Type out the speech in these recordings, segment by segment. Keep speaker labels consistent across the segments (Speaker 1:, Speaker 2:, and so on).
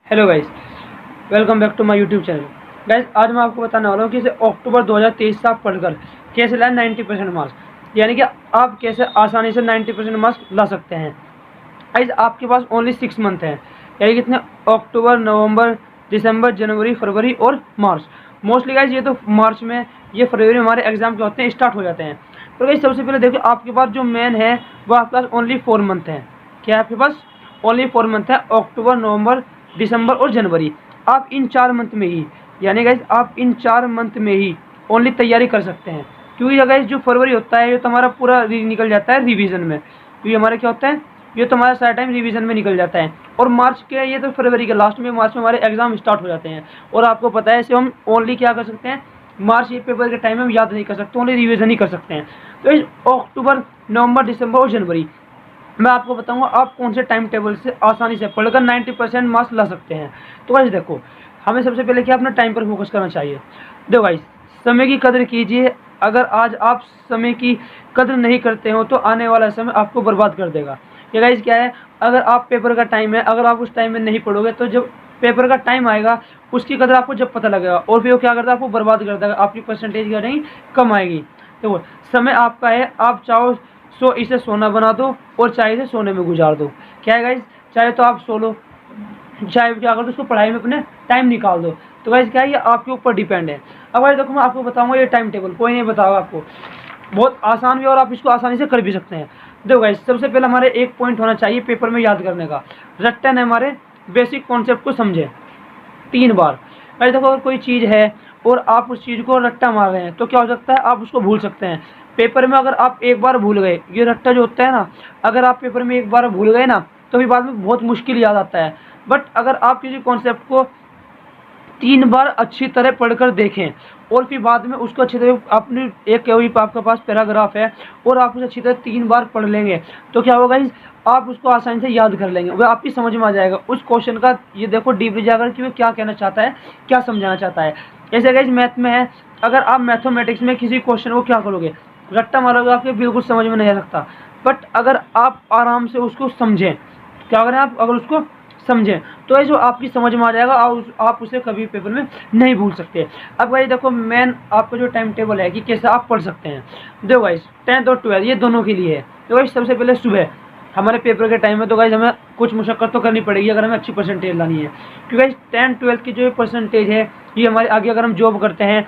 Speaker 1: Hello guys, welcome back to my YouTube channel. Guys, आज मैं आपको बताने वाला हूँ कि अक्टूबर 2023 से आप पढ़कर कैसे लाए 90% मार्क्स, यानी कि आप कैसे आसानी से 90% मार्क्स ला सकते हैं। गाइस, आपके पास ओनली 6 मंथ हैं, यानी कितने? अक्टूबर, नवंबर, दिसंबर, जनवरी, फरवरी और मार्च। मोस्टली गाइस ये तो मार्च में, ये फरवरी में हमारे एग्जाम के होते हैं, स्टार्ट हो जाते हैं। तो गाइस सबसे पहले देखिए, आपके पास जो मेन है वो आपके पास ओनली 4 मंथ है। क्या है आपके पास? ओनली 4 मंथ है, अक्टूबर, नवंबर, दिसंबर और जनवरी। आप इन 4 मंथ में ही, यानी गाइस आप इन 4 मंथ में ही ओनली तैयारी कर सकते हैं। क्योंकि गाइस जो फरवरी होता है ये तो हमारा पूरा निकल जाता है रिवीजन में। क्योंकि हमारा क्या होता है, ये तो हमारा सारा टाइम रिवीजन में निकल जाता है। और मार्च के, ये तो फरवरी के लास्ट में, मार्च में हमारे एग्जाम स्टार्ट हो जाते हैं। और आपको पता है, इसे हम ओनली क्या कर सकते हैं, मार्च ये पेपर के टाइम में हम याद नहीं कर सकते, ओनली रिवीजन ही कर सकते हैं। तो इस अक्टूबर, नवंबर, दिसंबर और जनवरी मैं आपको बताऊंगा आप कौन से टाइम टेबल से आसानी से पढ़कर 90% मार्क्स ला सकते हैं। तो गाइस देखो, हमें सबसे पहले क्या अपना टाइम पर फोकस करना चाहिए। देखो गाइस, समय की कदर कीजिए। अगर आज आप समय की कदर नहीं करते हो तो आने वाला समय आपको बर्बाद कर देगा। ये गाइस क्या है, अगर आप पेपर का टाइम है, अगर आप उस टाइम में नहीं पढ़ोगे तो जब पेपर का टाइम आएगा उसकी कदर आपको जब पता लगेगा, और फिर वो क्या करता है, आपको बर्बाद कर देगा, आपकी परसेंटेज क्या नहीं कम आएगी। देखो, समय आपका है, आप चाहो सो इसे सोना बना दो और चाहे इसे सोने में गुजार दो। क्या है गाइस, चाहे तो आप सो लो, चाहे क्या कर दो, उसको पढ़ाई में अपने टाइम निकाल दो। तो गाइस क्या है, ये आपके ऊपर डिपेंड है। अब गाइस देखो, मैं आपको बताऊंगा ये टाइम टेबल, कोई नहीं बताओगा आपको, बहुत आसान भी और आप इसको आसानी से कर भी सकते हैं। देखो गाइस, सबसे पहले हमारे एक पॉइंट होना चाहिए पेपर में याद करने का, रट्टन है हमारे बेसिक कॉन्सेप्ट को समझे 3 बार। गाइस देखो, अगर कोई चीज़ है और आप उस चीज़ को रट्टा मार रहे हैं तो क्या हो सकता है, आप उसको भूल सकते हैं। पेपर में अगर आप एक बार भूल गए, ये रट्टा जो होता है ना, अगर आप पेपर में एक बार भूल गए ना तो फिर बाद में बहुत मुश्किल याद आता है। बट अगर आप किसी कॉन्सेप्ट को 3 बार अच्छी तरह पढ़कर देखें और फिर बाद में उसको अच्छी तरह अपनी, एक कोई आपके पास पैराग्राफ है और आप उसे अच्छी तरह 3 बार पढ़ लेंगे तो क्या होगा इस, आप उसको आसानी से याद कर लेंगे, वह आपकी समझ में आ जाएगा उस क्वेश्चन का। ये देखो डीपली जाकर कि वो क्या कहना चाहता है, क्या समझाना चाहता है। ऐसे गाइस मैथ में है, अगर आप मैथमेटिक्स में किसी क्वेश्चन को क्या करोगे, रट्टा मारोगे, आपके बिल्कुल समझ में नहीं आ सकता। बट अगर आप आराम से उसको समझें, क्या करें आप, अगर उसको समझें तो ये जो आपकी समझ में आ जाएगा, आप उसे कभी पेपर में नहीं भूल सकते। अब भाई देखो, मेन आपका जो टाइम टेबल है कि कैसे आप पढ़ सकते हैं। देखो गाइस, 10th और 12th ये दोनों के लिए है। तो गाइस सबसे पहले सुबह हमारे पेपर के टाइम में तो गाइस हमें कुछ मुशक्कत तो करनी पड़ेगी अगर हमें अच्छी परसेंटेज लानी है। क्योंकि गाइस 10th 12th की जो परसेंटेज है ये हमारे आगे, अगर हम जॉब करते हैं,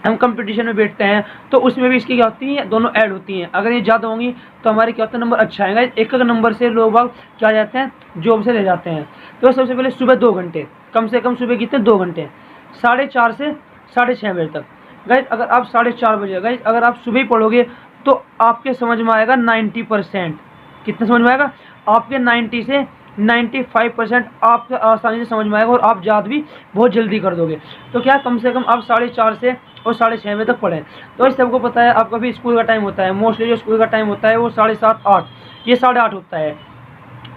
Speaker 1: हम कंपटीशन में बैठते हैं तो उसमें भी इसकी क्या होती है, दोनों ऐड होती हैं। अगर ये ज़्यादा होंगी तो हमारे क्या होता है, नंबर अच्छा आएगा। एक एक नंबर से लोग बाग क्या जाते हैं, जॉब से ले जाते हैं। तो सबसे पहले सुबह 2 घंटे, कम से कम सुबह कितने, 2 घंटे, 4:30 से 6:30 बजे तक। गाइस अगर आप 4:30 बजे, गाइस अगर आप सुबह ही पढ़ोगे तो आपके समझ में आएगा 90%। कितना समझ में आएगा आपके, 90 से 95% आपको आसानी से समझ में आएगा और आप याद भी बहुत जल्दी कर दोगे। तो क्या, कम से कम आप 4:30 से और 6:30 बजे तक पढ़ें। तो इस सबको पता है आपका भी स्कूल का टाइम होता है, मोस्टली जो स्कूल का टाइम होता है वो 7:30 8, ये 8:30 होता है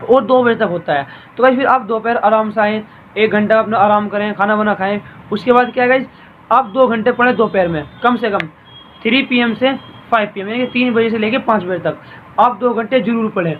Speaker 1: और 2 बजे तक होता है। तो गाइस फिर आप दोपहर आराम से आएँ, 1 घंटा अपना आराम करें, खाना वाना खाएँ। उसके बाद क्या है गाइस, आप 2 घंटे पढ़ें दोपहर में, कम से कम 3 PM से 5 PM, यानी कि 3 बजे से लेकर 5 बजे तक आप 2 घंटे जरूर पढ़ें।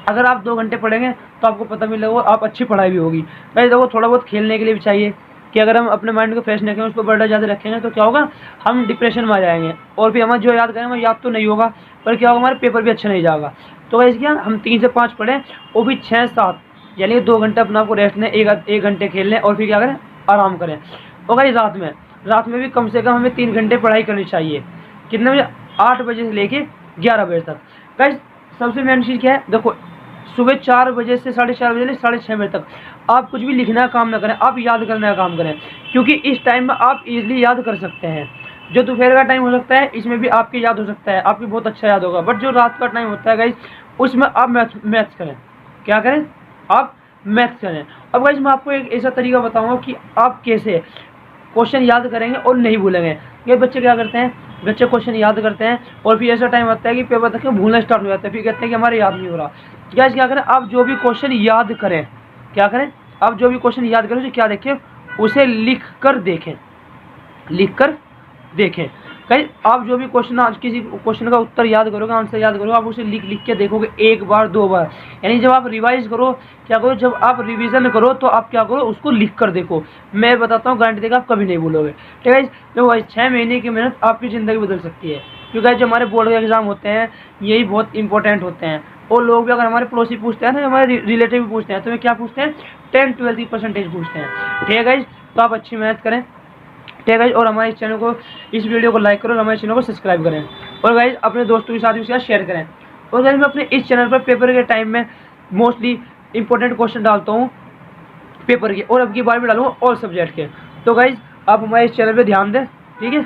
Speaker 1: अगर आप 2 घंटे पढ़ेंगे तो आपको पता भी लगेगा, आप अच्छी पढ़ाई भी होगी। भाई देखो, थोड़ा बहुत खेलने के लिए भी चाहिए कि अगर हम अपने माइंड को फ्रेश रखें, उसको बड़ा ज़्यादा रखेंगे तो क्या होगा, हम डिप्रेशन में आ जाएंगे और फिर हम जो याद करेंगे वो याद तो नहीं होगा, पर क्या होगा, हमारे पेपर भी अच्छा नहीं जाएगा। तो वैसे क्या, हम 3 से 5 पढ़ें, वो भी 6-7, यानी 2 घंटे अपना आपको रेस्ट लें, 1 घंटे खेल लें और फिर क्या करें, आराम करें। और भाई रात में भी कम से कम हमें 3 घंटे पढ़ाई करनी चाहिए। कितने बजे, 8 बजे से लेके 11 बजे तक। गाइस सबसे मेन चीज़ क्या है, देखो सुबह 4 बजे से 4:30 बजे से 6:30 बजे तक आप कुछ भी लिखना का काम ना करें, आप याद करने का काम करें। क्योंकि इस टाइम में आप इजीली याद कर सकते हैं। जो दोपहर का टाइम हो सकता है इसमें भी आपकी याद हो सकता है, आपकी बहुत अच्छा याद होगा। बट जो रात का टाइम होता है गाइस, उसमें आप मैथ्स करें। क्या करें, आप मैथ्स करें। अब गाइस मैं आपको एक ऐसा तरीका बताऊंगा कि आप कैसे क्वेश्चन याद करेंगे और नहीं भूलेंगे। ये बच्चे क्या करते हैं, बच्चे क्वेश्चन याद करते हैं और फिर ऐसा टाइम आता है कि पेपर तक भूलना स्टार्ट हो जाता है, फिर कहते हैं कि हमारे याद नहीं हो रहा। गाइस क्या करें, आप जो भी क्वेश्चन याद करें, क्या करें, आप जो भी क्वेश्चन याद करें उसे क्या देखें, उसे लिख कर देखें, लिख कर देखें। गाइस आप जो भी क्वेश्चन, आज किसी क्वेश्चन का उत्तर याद करोगे, आंसर याद करोगे, आप उसे लिख लिख के देखोगे 1 बार 2 बार। यानी जब आप रिवाइज करो, क्या करो, जब आप रिवीजन करो तो आप क्या करो, उसको लिख कर देखो। मैं बताता हूँ, गारंटी देगा आप कभी नहीं भूलोगे। ठीक है, जो 6 महीने की मेहनत आपकी ज़िंदगी बदल सकती है। क्योंकि जो हमारे बोर्ड के एग्जाम होते हैं यही बहुत इंपॉर्टेंट होते हैं। और लोग भी अगर हमारे पड़ोसी पूछते हैं ना, हमारे रिलेटिव भी पूछते हैं, तो वे क्या पूछते हैं, 10-12 की परसेंटेज पूछते हैं। ठीक है गाइज, तो आप अच्छी मेहनत करें। ठीक है गाइज, और हमारे इस चैनल को, इस वीडियो को लाइक करो और हमारे चैनल को सब्सक्राइब करें। और गाइज अपने दोस्तों के साथ भी इसका शेयर करें। और गाइज मैं अपने इस चैनल पर पेपर के टाइम में मोस्टली इंपॉर्टेंट क्वेश्चन डालता हूँ पेपर के, और अब की बार भी डालूंगा ऑल सब्जेक्ट के। तो गाइज आप हमारे इस चैनल पर ध्यान दें। ठीक है।